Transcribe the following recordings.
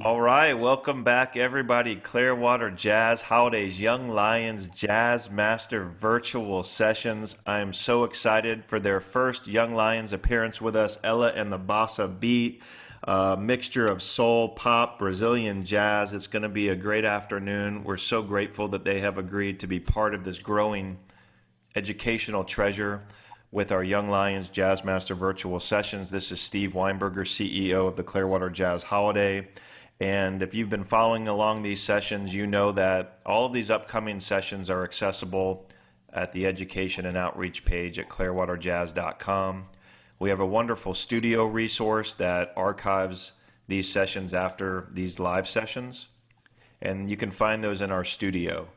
All right, welcome back, everybody. Clearwater Jazz Holiday's Young Lions Jazz Master Virtual Sessions. I am so excited for their first Young Lions appearance with us, Ella and the Bossa Beat, a mixture of soul, pop, Brazilian jazz. It's going to be a great afternoon. We're so grateful that they have agreed to be part of this growing educational treasure with our Young Lions Jazz Master Virtual Sessions. This is Steve Weinberger, CEO of the Clearwater Jazz Holiday. And if you've been following along these sessions, you know that all of these upcoming sessions are accessible at the education and outreach page at clearwaterjazz.com. We have a wonderful studio resource that archives these sessions after these live sessions, and you can find those in our studio.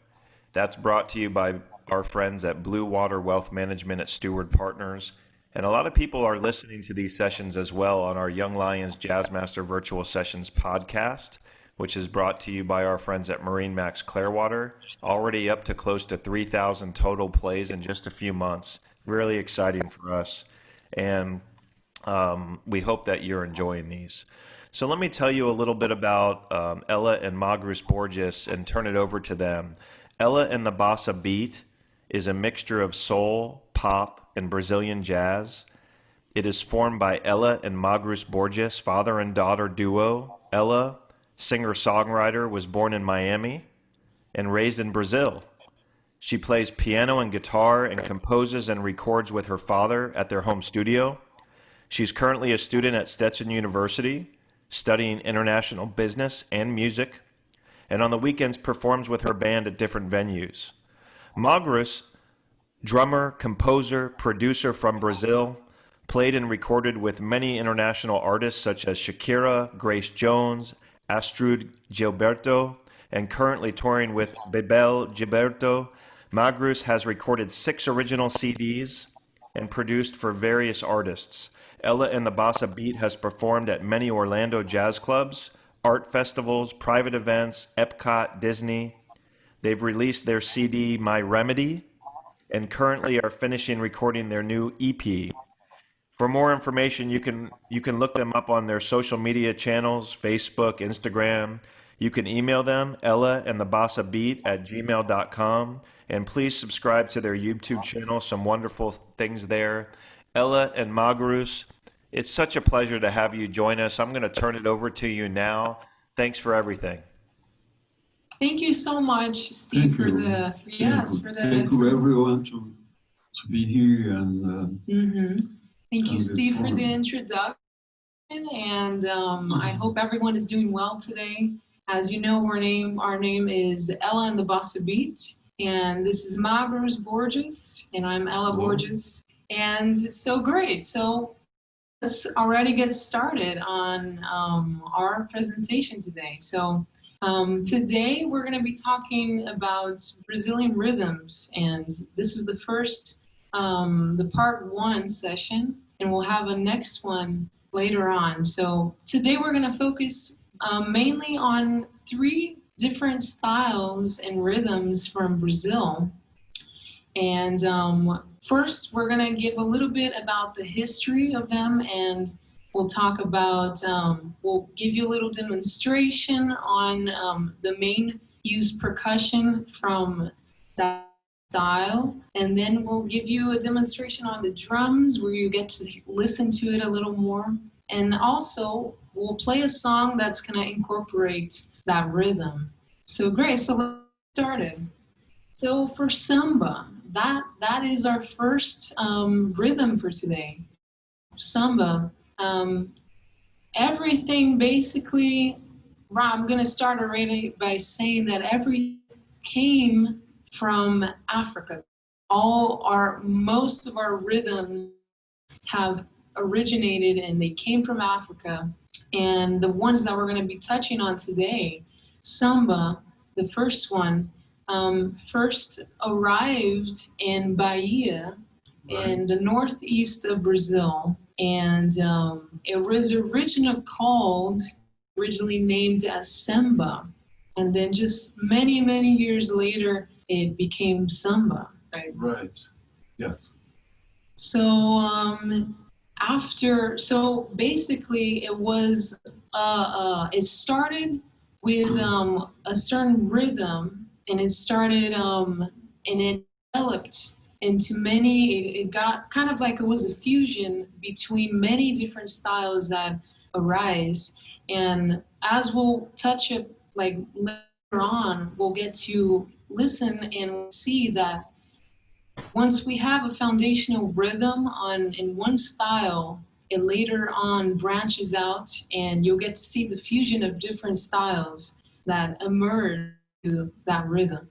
That's brought to you by our friends at Blue Water Wealth Management at Steward Partners. And a lot of people are listening to these sessions as well on our Young Lions Jazz Master Virtual Sessions podcast, which is brought to you by our friends at Marine Max Clearwater. Already up to close to 3,000 total plays in just a few months. Really exciting for us. And we hope that you're enjoying these. So let me tell you a little bit about Ella and Magrus Borges and turn it over to them. Ella and the Bossa Beat is a mixture of soul, pop, and Brazilian jazz. It is formed by Ella and Magrus Borges, father and daughter duo. Ella, singer-songwriter, was born in Miami and raised in Brazil. She plays piano and guitar and composes and records with her father at their home studio. She's currently a student at Stetson University, studying international business and music, and on the weekends performs with her band at different venues. Magrus, drummer, composer, producer from Brazil, played and recorded with many international artists such as Shakira, Grace Jones, Astrud Gilberto, and currently touring with Bebel Gilberto. Magrus has recorded 6 original CDs and produced for various artists. Ella and the Bossa Beat has performed at many Orlando jazz clubs, art festivals, private events, Epcot, Disney. They've released their CD, My Remedy, and currently are finishing recording their new EP. For more information, you can look them up on their social media channels, Facebook, Instagram. You can email them, Ella and the Bossa Beat at gmail.com, and please subscribe to their YouTube channel, some wonderful things there. Ella and Magrus, it's such a pleasure to have you join us. I'm going to turn it over to you now. Thanks for everything. Thank you so much, Steve, for the Thank you everyone to be here and Thank you, Steve, for the introduction, and I hope everyone is doing well today. As you know, our name is Ella and the Bossa Beat, and this is Magrus Borges, and I'm Ella Borges, and it's so great. So let's already get started on our presentation today. So. Today we're going to be talking about Brazilian rhythms, and this is the first, the part 1 session, and we'll have a next one later on. So today we're going to focus mainly on 3 different styles and rhythms from Brazil. And first we're going to give a little bit about the history of them, and we'll talk about, we'll give you a little demonstration on the main used percussion from that style. And then we'll give you a demonstration on the drums where you get to listen to it a little more. And also, we'll play a song that's going to incorporate that rhythm. So great, so let's get started. So for Samba, that is our first rhythm for today. Samba. Everything basically, I'm going to start already by saying that everything came from Africa. Most of our rhythms have originated and they came from Africa. And the ones that we're going to be touching on today, Samba, the first one, first arrived in Bahia in the northeast of Brazil. And it was originally named as Samba. And then just many, many years later, it became Samba. right? Right. Yes. So so basically it started with a certain rhythm, and it started and it developed into it got kind of like it was a fusion between many different styles that arise. And as we'll touch it like later on, we'll get to listen and see that once we have a foundational rhythm in one style, it later on branches out, and you'll get to see the fusion of different styles that emerge to that rhythm.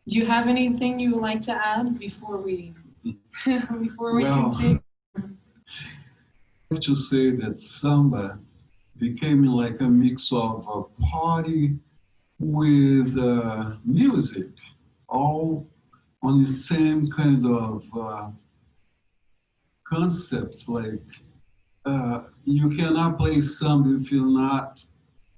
Do you have anything you would like to add before we before we continue? I have to say that samba became like a mix of a party with music, all on the same kind of concepts. Like you cannot play samba if you're not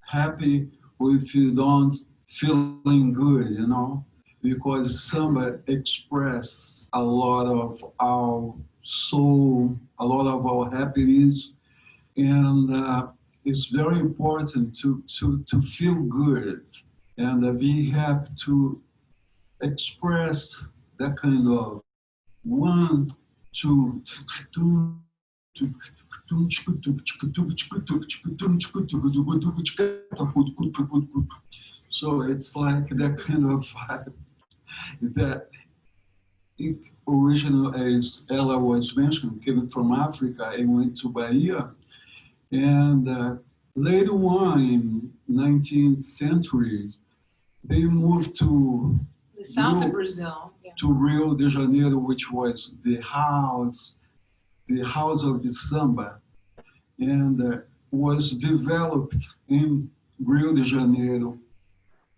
happy or if you don't feeling good, you know, because samba express a lot of our soul, a lot of our happiness, and it's very important to feel good and be happy to express that kind of one, two, two, two. So it's like that kind of vibe that it originally, as Ella was mentioning, came from Africa and went to Bahia. And later on in 19th century, they moved to The south of Brazil. Yeah. to Rio de Janeiro, which was the house of the samba, and was developed in Rio de Janeiro,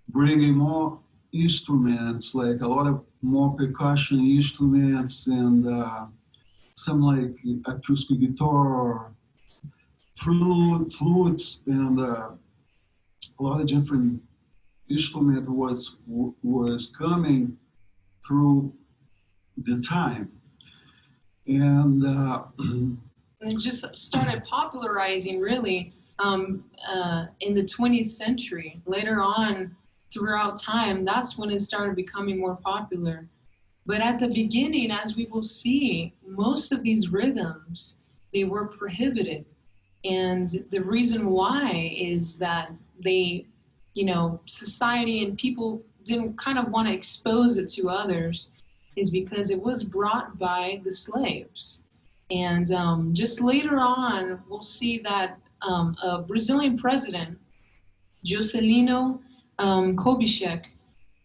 bringing more instruments, like a lot of more percussion instruments and some like acoustic guitar, flutes, and a lot of different instrument was coming through the time. And and it just started popularizing really in the 20th century. Later on, throughout time, that's when it started becoming more popular. But at the beginning, as we will see, most of these rhythms, they were prohibited. And the reason why is that society and people didn't kind of want to expose it to others, is because it was brought by the slaves. And just later on, we'll see that a Brazilian president, Juscelino Kubitschek,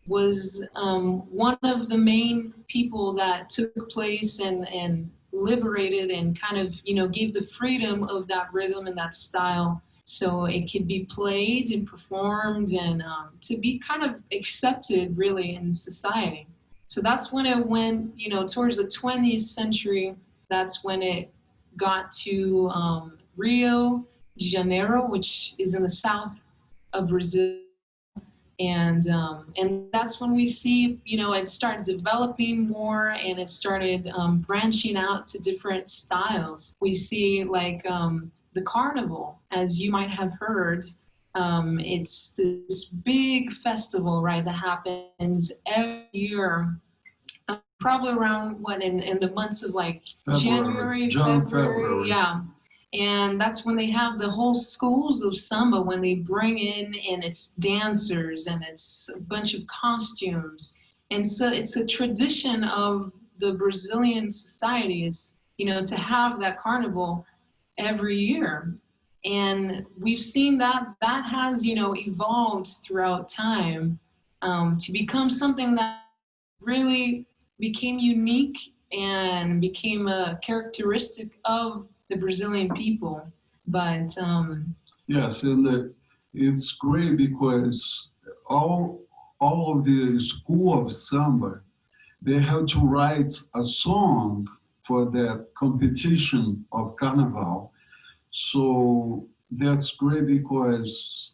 was one of the main people that took place and liberated and kind of, gave the freedom of that rhythm and that style so it could be played and performed and to be kind of accepted really in society. So that's when it went, towards the 20th century, that's when it got to Rio de Janeiro, which is in the south of Brazil. And that's when we see, it started developing more, and it started branching out to different styles. We see like the carnival, as you might have heard. It's this big festival, right, that happens every year, probably around in the months of like January, February, yeah. And that's when they have the whole schools of samba, when they bring in, and it's dancers and it's a bunch of costumes. And so it's a tradition of the Brazilian society is, to have that carnival every year. And we've seen that has, evolved throughout time to become something that really became unique and became a characteristic of the Brazilian people. But yes, and it's great because all of the school of samba, they had to write a song for that competition of carnival. So that's great because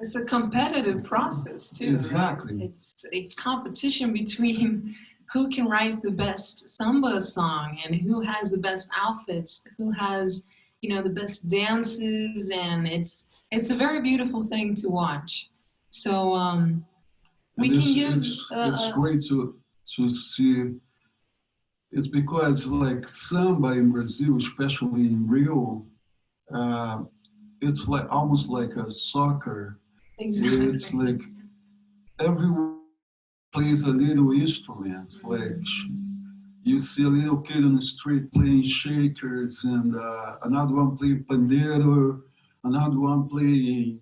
It's a competitive process too. Exactly. Right? It's competition between who can write the best samba song and who has the best outfits, who has, you know, the best dances, and it's a very beautiful thing to watch. So we And can give. it's great to see. It's because like samba in Brazil, especially in Rio, it's like almost like a soccer. Exactly. It's like everyone plays a little instrument. Like you see a little kid on the street playing shakers, and another one playing pandeiro, another one playing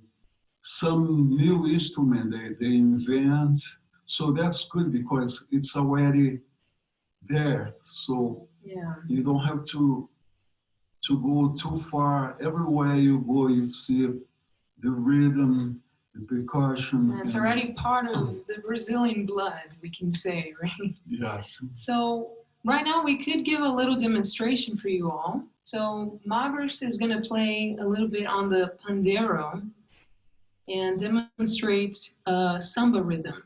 some new instrument they invent. So that's good because it's already there. So Yeah. you don't have to go too far. Everywhere you go, you see the rhythm, the percussion. It's already part of the Brazilian blood, we can say, right? Yes. So right now we could give a little demonstration for you all. So Magrus is going to play a little bit on the pandeiro and demonstrate samba rhythm.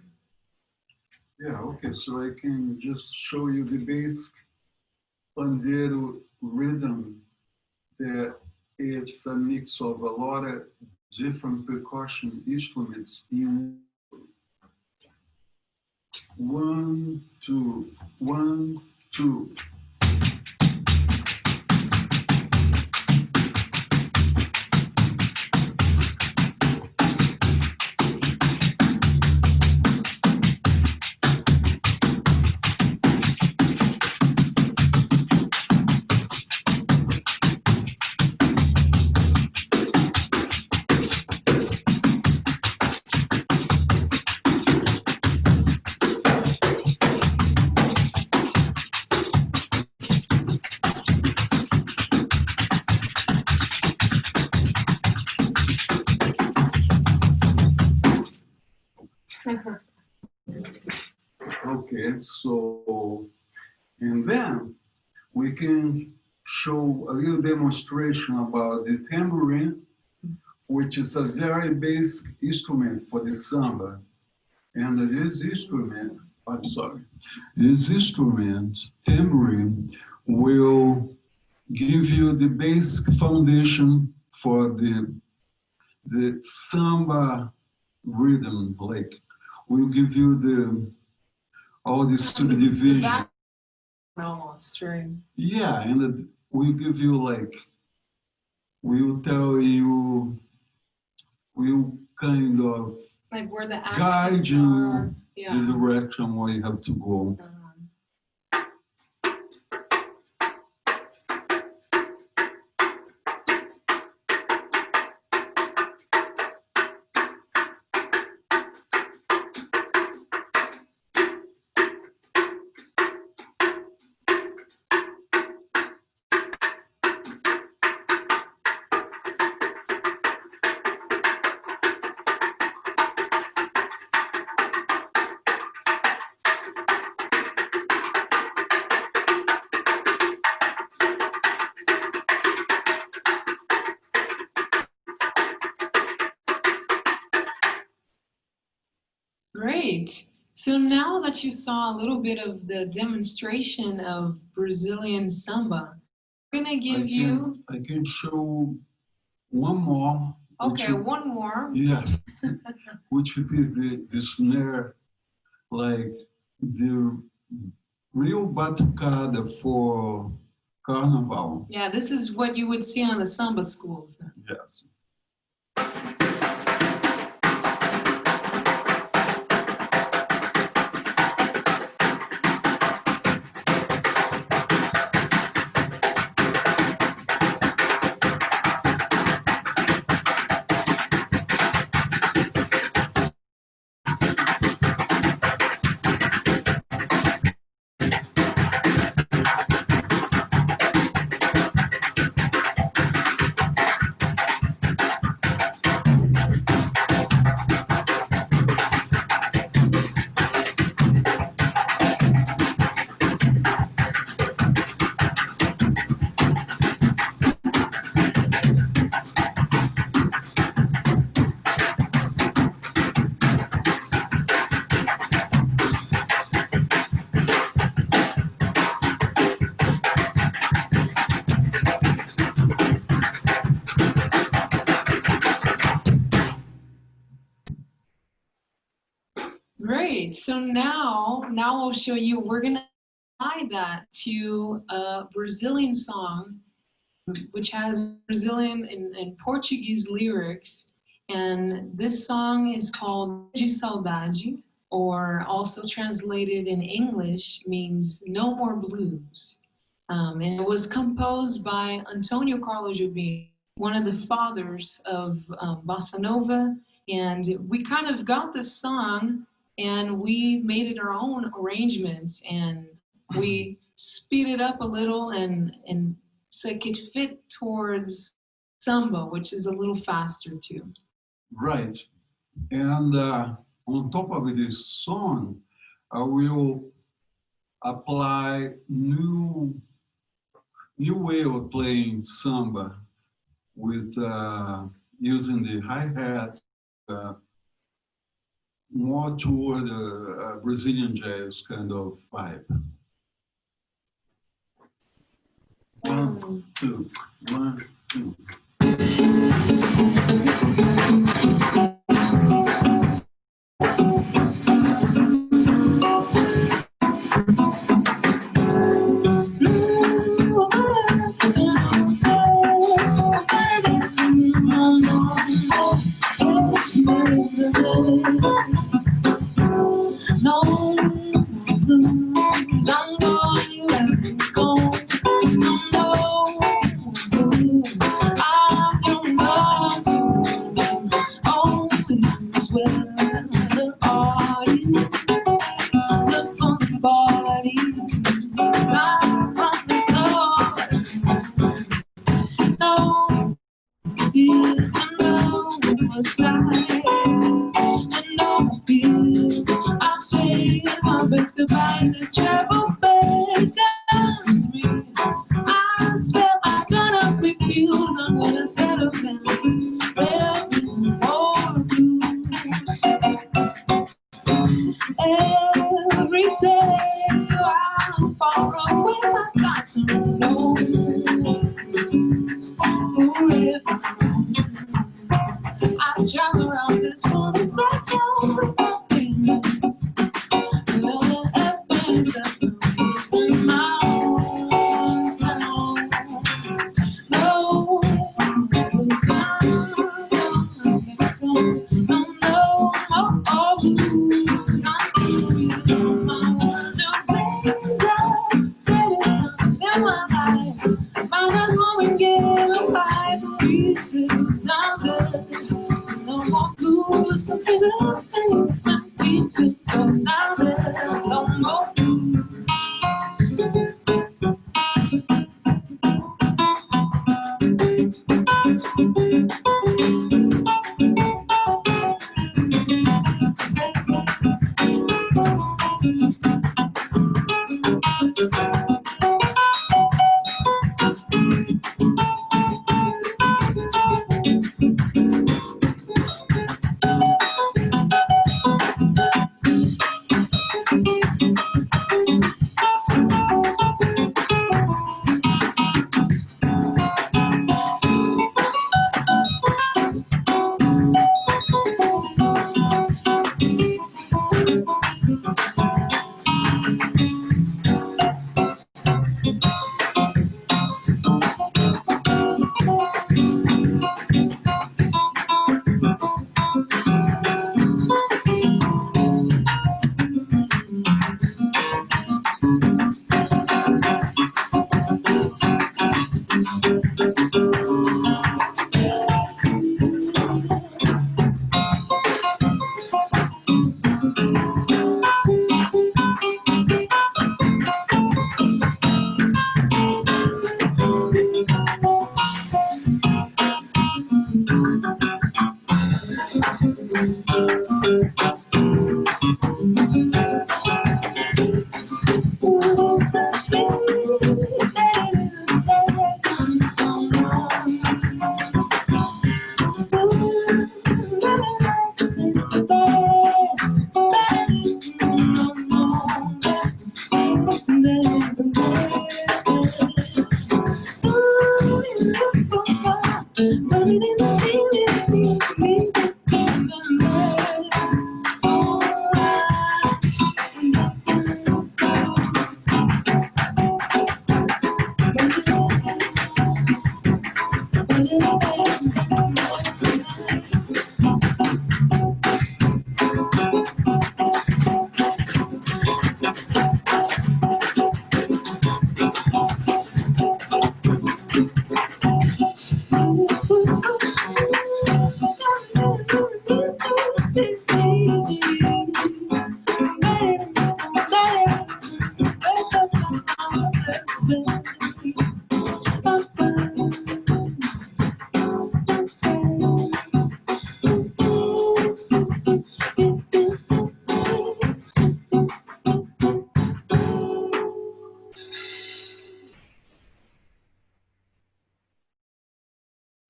Yeah, okay, so I can just show you the basic pandeiro rhythm that it's a mix of a lot of different percussion instruments in 1, 2, 1, 2. Okay, so, and then we can show a little demonstration about the tambourine, which is a very basic instrument for the samba. And this instrument, I'm sorry, this instrument, tambourine, will give you the basic foundation for the samba rhythm. Like, will give you all the subdivision. Almost, right? Yeah, and we'll give you like, we'll tell you, we'll kind of Like where the guide actions you are. Yeah. the direction where you have to go. Great. So now that you saw a little bit of the demonstration of Brazilian samba, I'm gonna give you. I can show one more. Okay, one more. Yes, which would be the snare, like the real batucada for carnival. Yeah, this is what you would see on the samba schools. Yes. now I'll show you, we're gonna apply that to a Brazilian song, which has Brazilian and Portuguese lyrics. And this song is called De Saudade, or also translated in English means No More Blues. And it was composed by Antonio Carlos Jobim, one of the fathers of Bossa Nova. And we kind of got this song and we made it our own arrangements, and we speed it up a little and so it could fit towards Samba, which is a little faster too. Right. And on top of this song, I will apply new way of playing samba with using the hi-hat more toward a Brazilian jazz kind of vibe. 1, 2, 1, 2.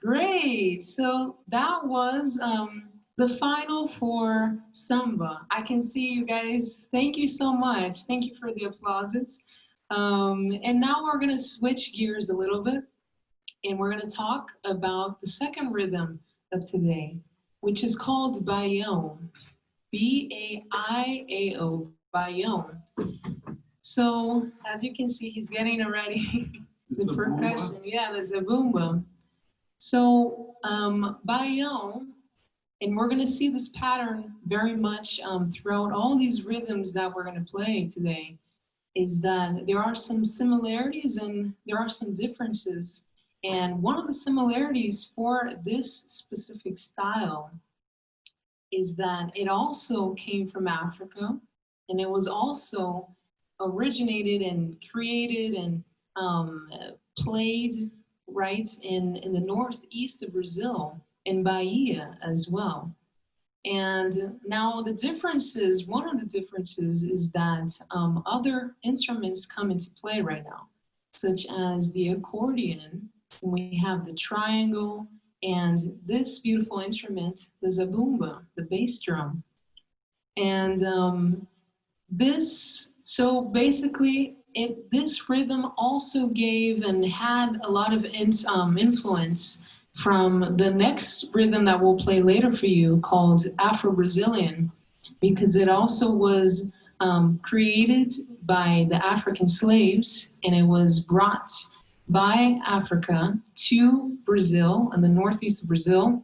Great. So that was the final for Samba. I can see you guys. Thank you so much. Thank you for the applauses. And now we're going to switch gears a little bit, and we're going to talk about the second rhythm of today, which is called Baião. B-A-I-A-O, Baião. So as you can see, he's getting ready. The percussion, yeah, the zabumba. So Baião, and we're going to see this pattern very much throughout all these rhythms that we're going to play today, is that there are some similarities and there are some differences. And one of the similarities for this specific style is that it also came from Africa, and it was also originated and created and played right in the northeast of Brazil, in Bahia as well. And now the differences, one of the differences is that other instruments come into play right now, such as the accordion, and we have the triangle, and this beautiful instrument, the zabumba, the bass drum. And so basically, this rhythm also gave and had a lot of influence from the next rhythm that we'll play later for you, called Afro-Brazilian, because it also was created by the African slaves, and it was brought by Africa to Brazil, in the northeast of Brazil.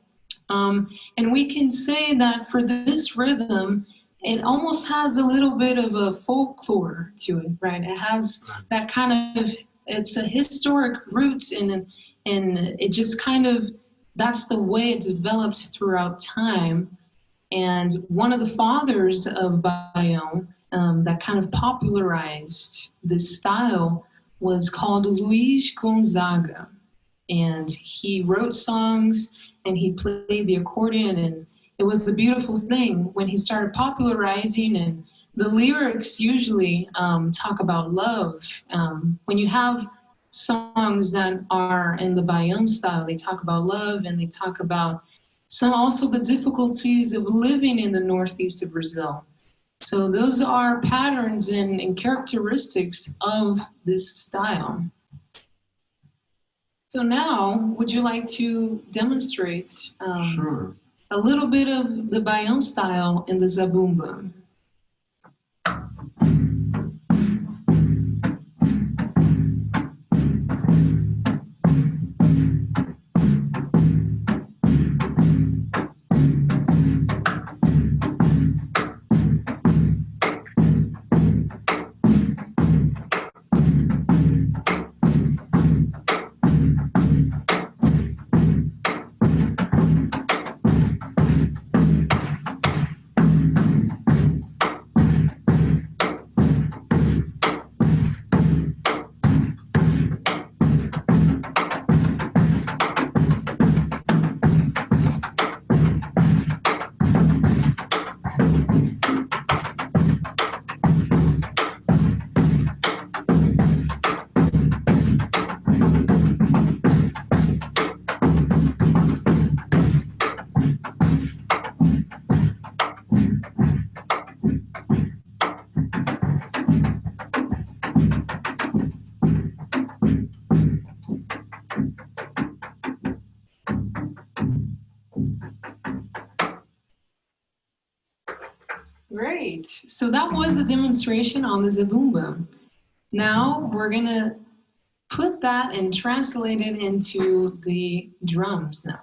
And we can say that for this rhythm, it almost has a little bit of a folklore to it, right? It has that kind of, it's a historic root, and it just kind of, that's the way it developed throughout time. And one of the fathers of Baião that kind of popularized this style was called Luiz Gonzaga. And he wrote songs and he played the accordion, and it was a beautiful thing when he started popularizing. And the lyrics usually talk about love. When you have songs that are in the Baião style, they talk about love, and they talk about also the difficulties of living in the northeast of Brazil. So those are patterns and characteristics of this style. So now, would you like to demonstrate Sure. a little bit of the Baião style in the zabumba? Great. So that was the demonstration on the zabumba. Now we're going to put that and translate it into the drums now.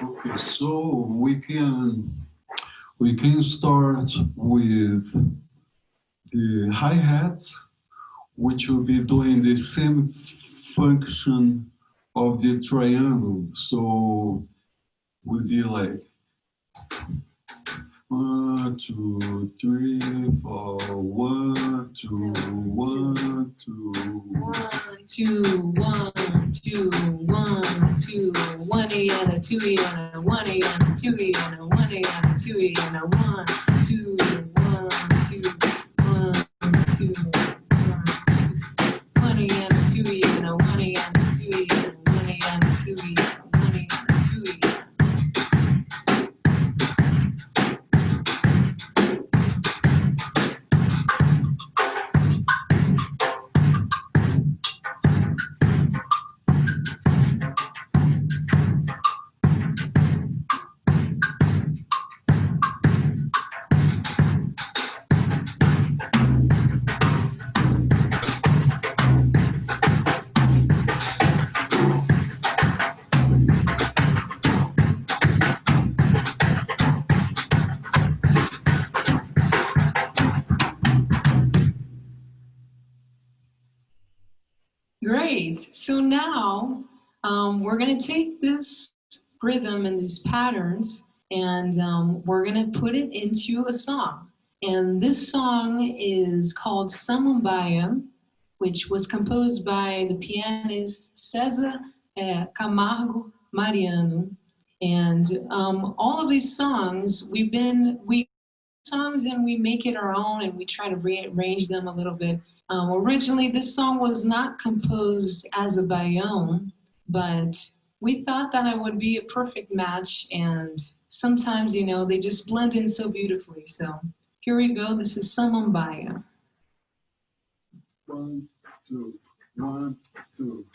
Okay, so we can start with the hi-hat, which will be doing the same function of the triangle. So will be like 1, 2, 3, 4, 1, 2, 1, 2. 1, 2, 1, 2, 1, 2, 1 and a 2 and a 1 and a 2 and a 1 and a 2 and a 1, 2, 1, 2, 1, 2, 1 and a 2 and a 1 and a 2 and a 1 and a 2 and a 1 and a 2 and a. Great. So now we're going to take this rhythm and these patterns and we're going to put it into a song. And this song is called Samambaia, which was composed by the pianist César Camargo Mariano. And all of these songs, we songs and we make it our own and we try to rearrange them a little bit. Originally, this song was not composed as a baião, but we thought that it would be a perfect match, and sometimes, you know, they just blend in so beautifully. So here we go. This is Samambaia. 1, 2, 1, 2.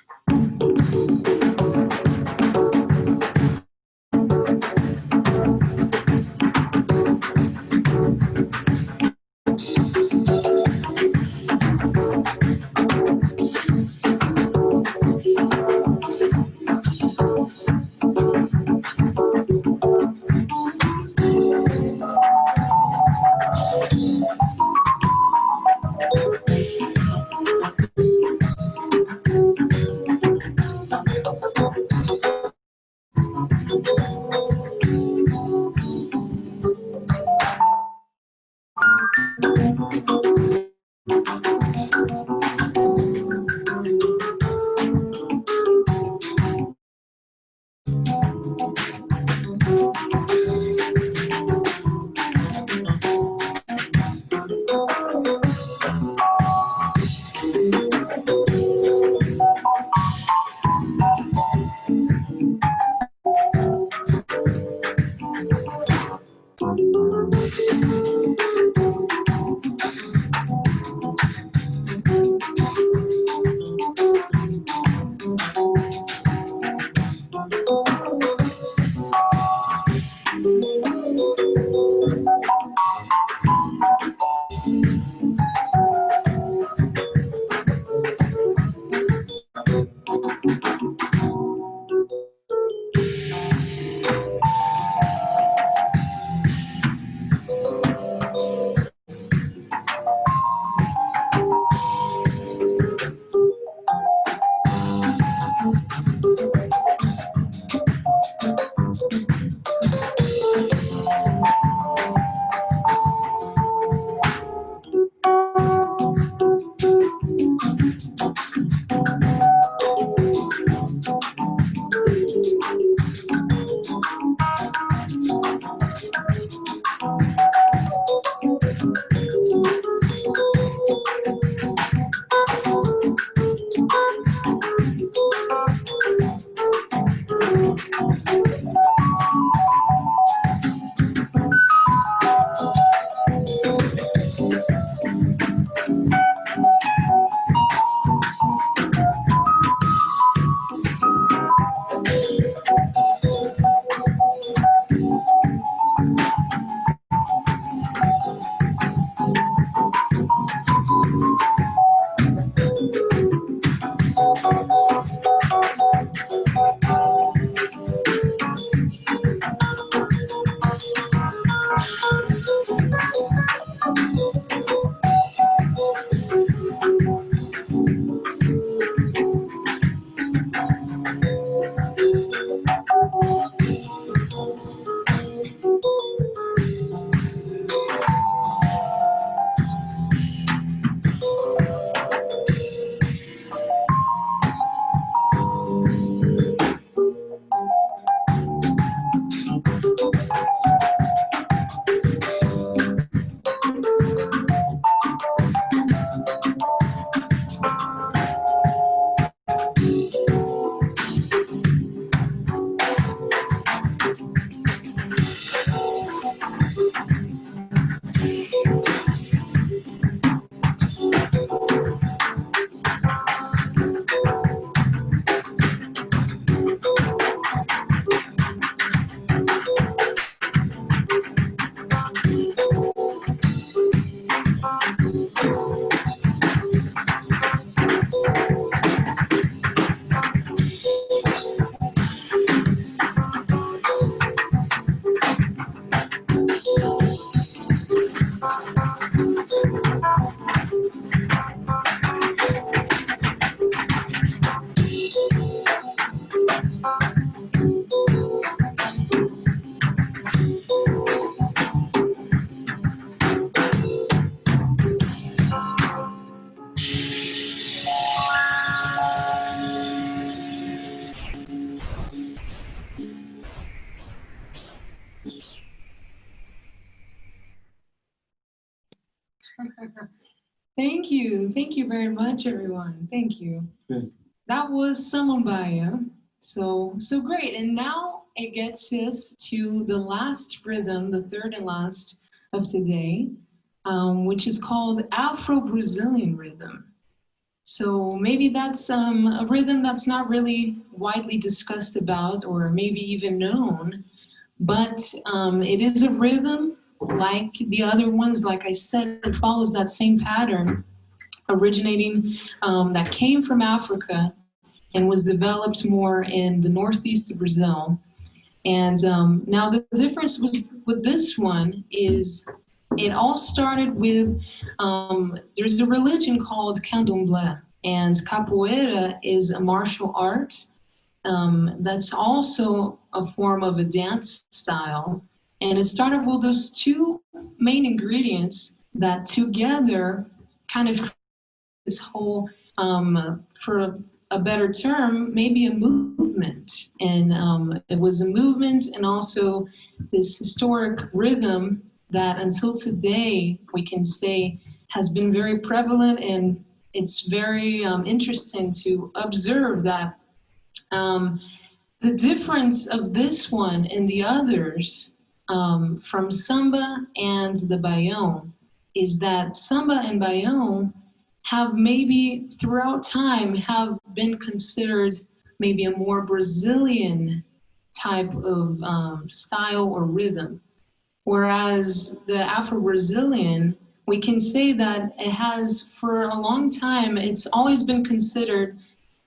Thank you. Thank you very much, everyone. Thank you. Okay. That was Samambaya. So great. And now it gets us to the last rhythm, the third and last of today, which is called Afro-Brazilian Rhythm. So maybe that's a rhythm that's not really widely discussed about or maybe even known, but it is a rhythm like the other ones. Like I said, it follows that same pattern originating that came from Africa and was developed more in the northeast of Brazil. And now the difference with this one is it all started with there's a religion called candomblé, and capoeira is a martial art that's also a form of a dance style. And it started with those two main ingredients that together kind of this whole, for a better term, maybe a movement. And it was a movement and also this historic rhythm that until today we can say has been very prevalent, and it's very interesting to observe that the difference of this one and the others from Samba and the Baião is that Samba and Baião have maybe throughout time have been considered maybe a more Brazilian type of style or rhythm. Whereas the Afro-Brazilian, we can say that it has for a long time, it's always been considered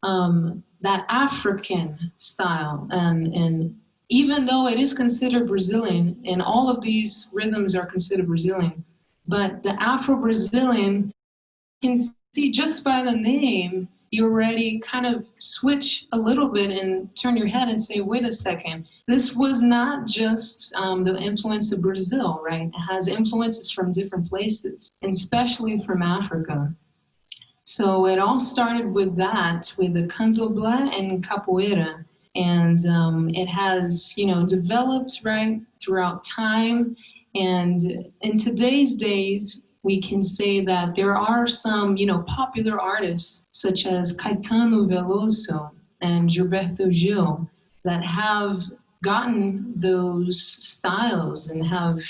that African style. And even though it is considered Brazilian, and all of these rhythms are considered Brazilian, but the Afro-Brazilian, you can see just by the name, you already kind of switch a little bit and turn your head and say, wait a second, this was not just the influence of Brazil, right? It has influences from different places, and especially from Africa. So it all started with that, with the candomblé and capoeira. And it has, developed, right, throughout time. And in today's days, we can say that there are some, popular artists such as Caetano Veloso and Gilberto Gil that have gotten those styles and have,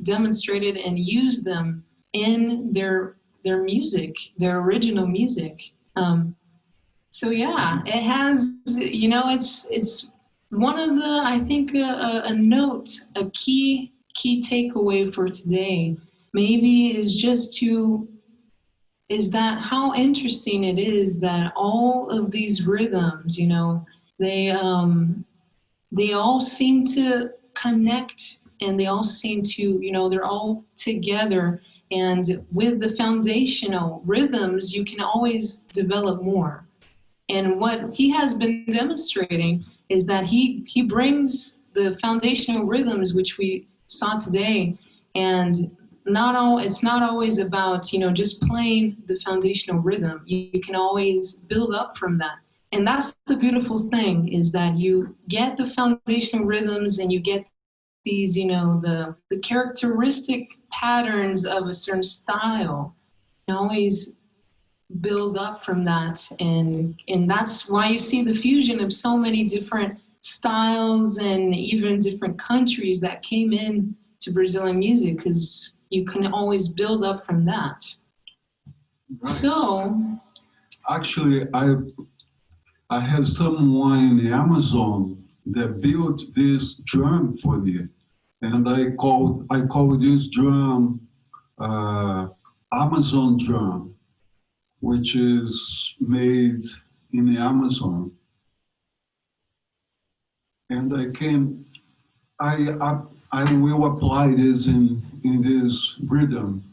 demonstrated and used them in their music, their original music. So yeah, it has, it's one of the, I think, a note, a key takeaway for today, maybe is that how interesting it is that all of these rhythms, they all seem to connect, and they all seem to, they're all together. And with the foundational rhythms, you can always develop more. And what he has been demonstrating is that he brings the foundational rhythms, which we saw today, and it's not always about, just playing the foundational rhythm. You can always build up from that. And that's the beautiful thing, is that you get the foundational rhythms and you get these, the characteristic patterns of a certain style. You always build up from that. And that's why you see the fusion of so many different styles and even different countries that came in to Brazilian music, because you can always build up from that. Right. So actually, I have someone in the Amazon that built this drum for me, and I call this drum Amazon drum, which is made in the Amazon. And I will apply this in this rhythm.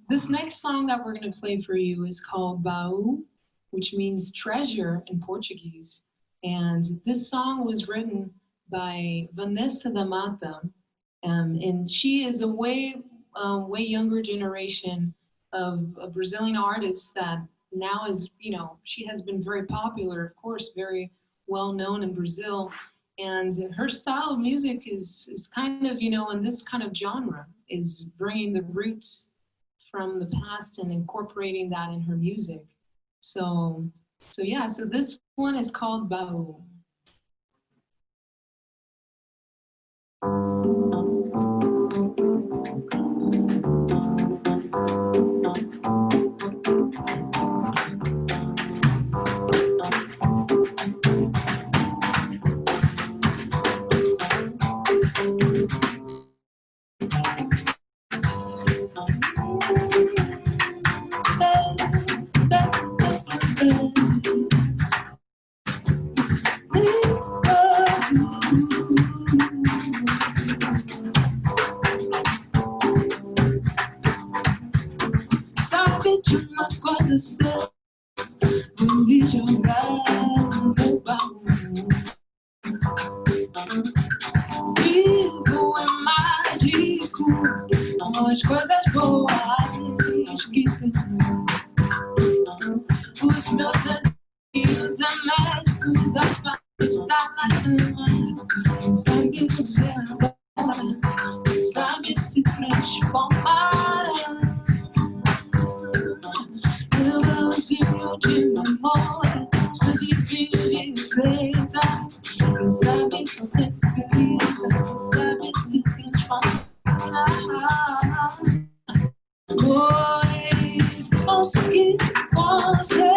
this next song that we're going to play for you is called Baú, which means treasure in Portuguese. And this song was written by Vanessa da Mata, and she is a way younger generation of a Brazilian artist that now is, she has been very popular, of course, very well known in Brazil. And her style of music is kind of, in this kind of genre, is bringing the roots from the past and incorporating that in her music. So this one is called Baú. Sabe de uma coisa só, vou lhe jogar no meu baú. Vivo é mágico, as coisas boas que tem. Os meus desafios é mágicos, as partes da maçã. Sabe você agora, sabe se transformar. Eu uso de memória, mas enfim de receita. Quem sabe se sensibiliza, quem sabe se transformar. Pois consegui você,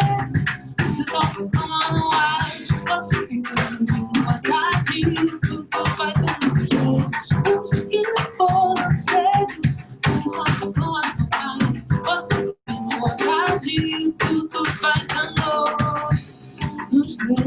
se toca no ar, você fica com vontade, tudo vai dando jeito. Consegui você, se toca no ar, você fica com vontade, tudo vai dando nos dedos.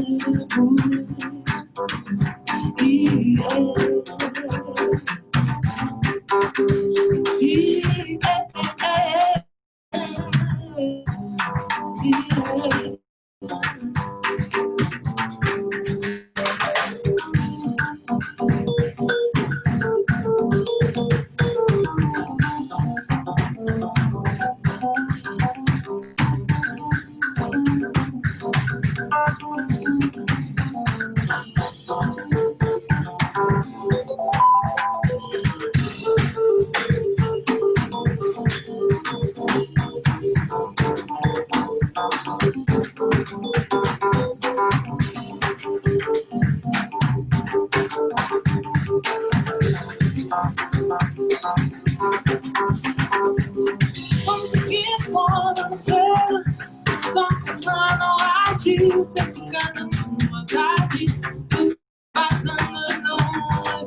Consegui você, só que não age, você fica com vontade, tudo vai dando.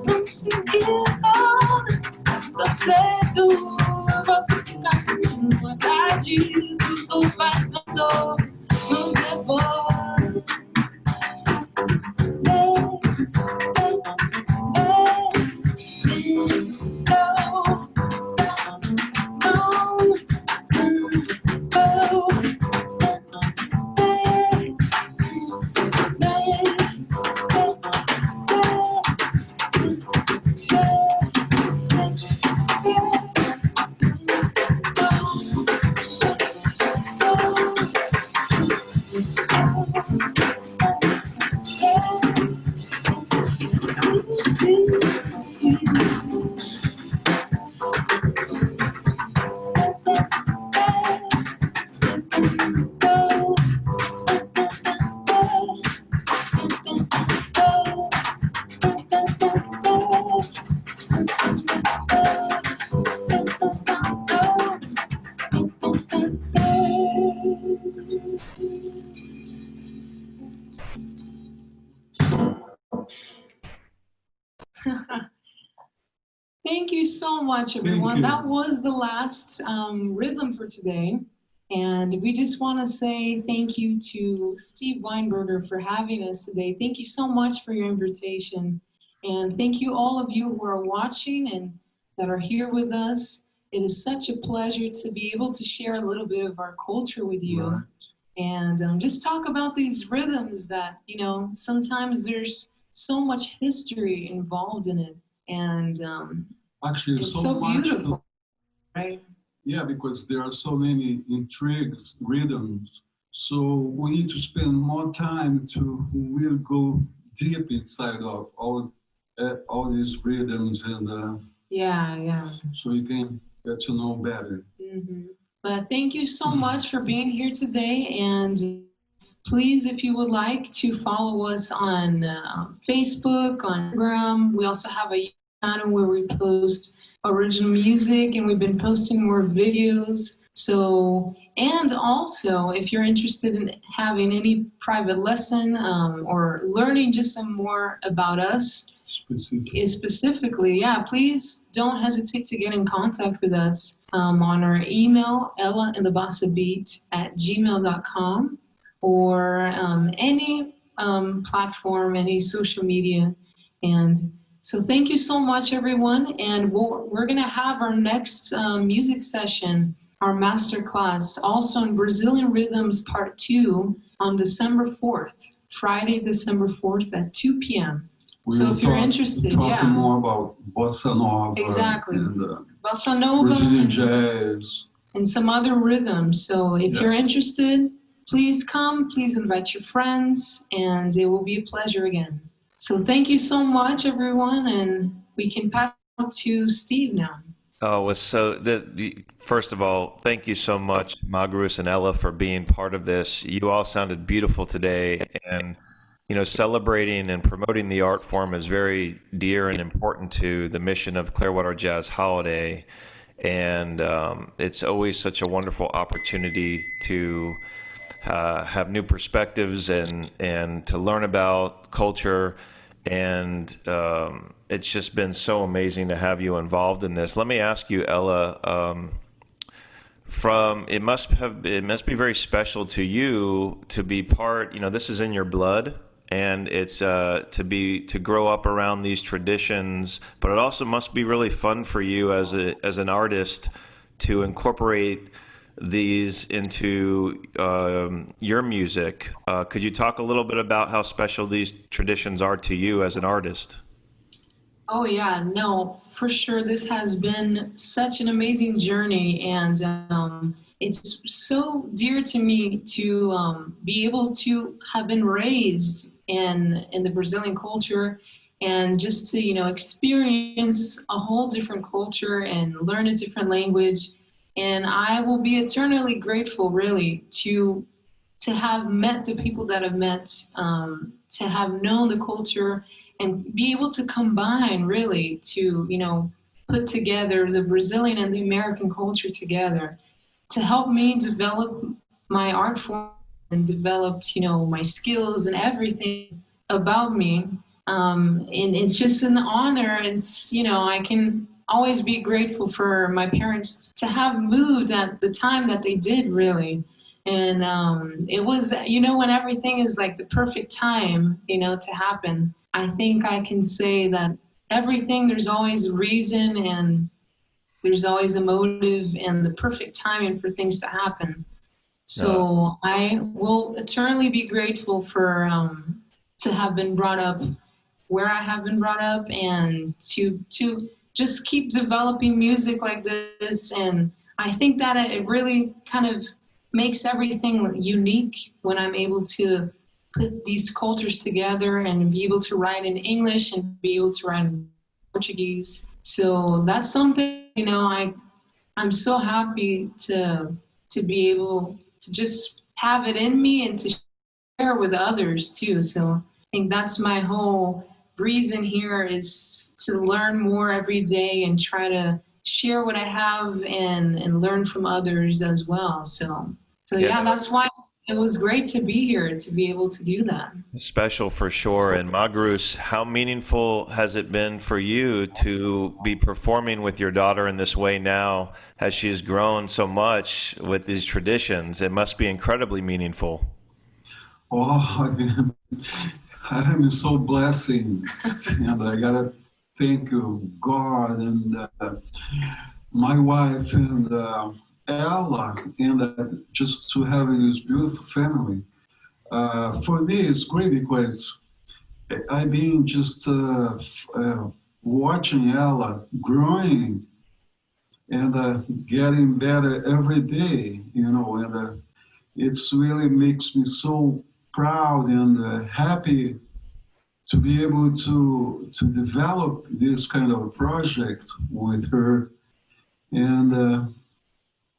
Consegui tá cedo, você fica com vontade, tudo vai dando, nos levou. Thank you so much, everyone. That was the last rhythm for today. And we just want to say thank you to Steve Weinberger for having us today. Thank you so much for your invitation. And thank you all of you who are watching and that are here with us. it is such a pleasure to be able to share a little bit of our culture with you. Right. And just talk about these rhythms that, sometimes there's so much history involved in it. And Actually, it's so so much beautiful, right? yeah, because there are so many intrigues, rhythms. So we need to spend more time to really go deep inside of all these rhythms, and Yeah. so you can get to know better. But thank you so much for being here today. And please, if you would like to follow us on Facebook, on Instagram, we also have a channel where we post original music, and we've been posting more videos. So, and also, if you're interested in having any private lesson or learning just some more about us, specifically, yeah, please don't hesitate to get in contact with us on our email, ellaandthebossabeat@gmail.com, or any platform, any social media. And so thank you so much, everyone. And we're going to have our next music session, our master class, also in Brazilian Rhythms Part 2 on December 4th, Friday, December 4th at 2 p.m. So if you're interested, talking more about Bossa Nova, exactly, and Bossa Nova, Brazilian jazz, and some other rhythms. So if you're interested, please come, please invite your friends, and it will be a pleasure again. So thank you so much, everyone, and we can pass on to Steve now. Oh, first of all, thank you so much, Magrus and Ella, for being part of this. You all sounded beautiful today, and celebrating and promoting the art form is very dear and important to the mission of Clearwater Jazz Holiday. And it's always such a wonderful opportunity to have new perspectives and to learn about culture. And it's just been so amazing to have you involved in this. Let me ask you, Ella, it must be very special to you to be part, this is in your blood, and it's to grow up around these traditions, but it also must be really fun for you as an artist to incorporate these into your music. Could you talk a little bit about how special these traditions are to you as an artist? Oh yeah, no, for sure. This has been such an amazing journey, and it's so dear to me to be able to have been raised in the Brazilian culture, and just to experience a whole different culture and learn a different language. And I will be eternally grateful, really, to have met the people that I've met, to have known the culture, and be able to combine, really, to put together the Brazilian and the American culture together, to help me develop my art form and develop my skills and everything about me. And it's just an honor. It's I can always be grateful for my parents to have moved at the time that they did, really. And it was, when everything is like the perfect time, to happen. I think I can say that everything, there's always a reason, and there's always a motive, and the perfect timing for things to happen. So I will eternally be grateful for to have been brought up where I have been brought up, and to just keep developing music like this. And I think that it really kind of makes everything unique when I'm able to put these cultures together and be able to write in English and be able to write in Portuguese. So that's something, I'm so happy to be able to just have it in me and to share with others too. So I think that's my whole reason here, is to learn more every day and try to share what I have and learn from others as well. So yeah, that's why it was great to be here, to be able to do that. Special for sure. And Magrus, how meaningful has it been for you to be performing with your daughter in this way now, as she's grown so much with these traditions? It must be incredibly meaningful. Oh, I'm so blessing, and I gotta thank you, God, and my wife and Ella, and just to have this beautiful family. For me, it's great because I've been just watching Ella growing and getting better every day, you know, and it's really makes me so proud and happy to be able to develop this kind of project with her and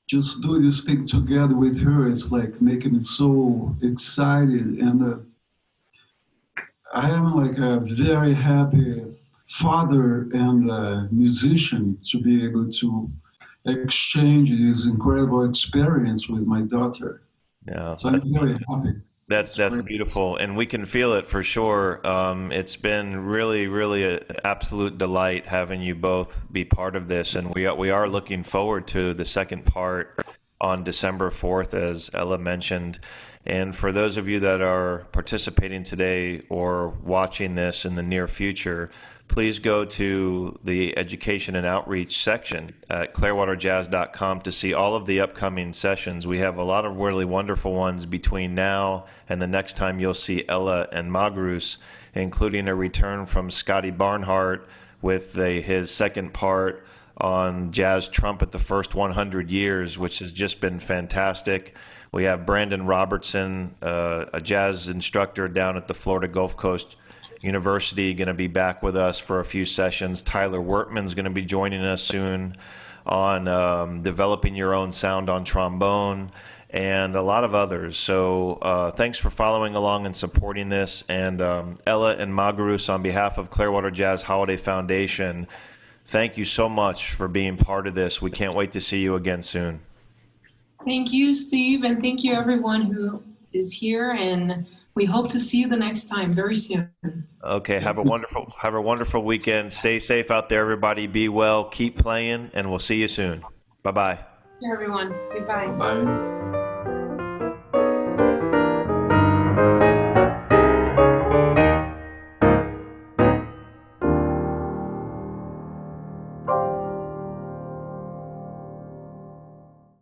just do this thing together with her. It's like making me so excited, and I am like a very happy father and musician to be able to exchange this incredible experience with my daughter. Yeah, So I'm very happy. that's beautiful, and we can feel it for sure. It's been really an absolute delight having you both be part of this, and we are looking forward to the second part on December 4th, as Ella mentioned. And for those of you that are participating today or watching this in the near future, please go to the education and outreach section at clearwaterjazz.com to see all of the upcoming sessions. We have a lot of really wonderful ones between now and the next time you'll see Ella and Magrus, including a return from Scotty Barnhart with his second part on jazz trumpet, the first 100 years, which has just been fantastic. We have Brandon Robertson, a jazz instructor down at the Florida Gulf Coast University, going to be back with us for a few sessions. Tyler Workman's going to be joining us soon on developing your own sound on trombone, and a lot of others. So thanks for following along and supporting this. And Ella and Magrus, on behalf of Clearwater Jazz Holiday Foundation, thank you so much for being part of this. We can't wait to see you again soon. Thank you, Steve, and thank you everyone who is here, and we hope to see you the next time very soon. Okay, have a wonderful weekend. Stay safe out there, everybody. Be well, keep playing, and we'll see you soon. Bye-bye. Everyone, goodbye. Bye.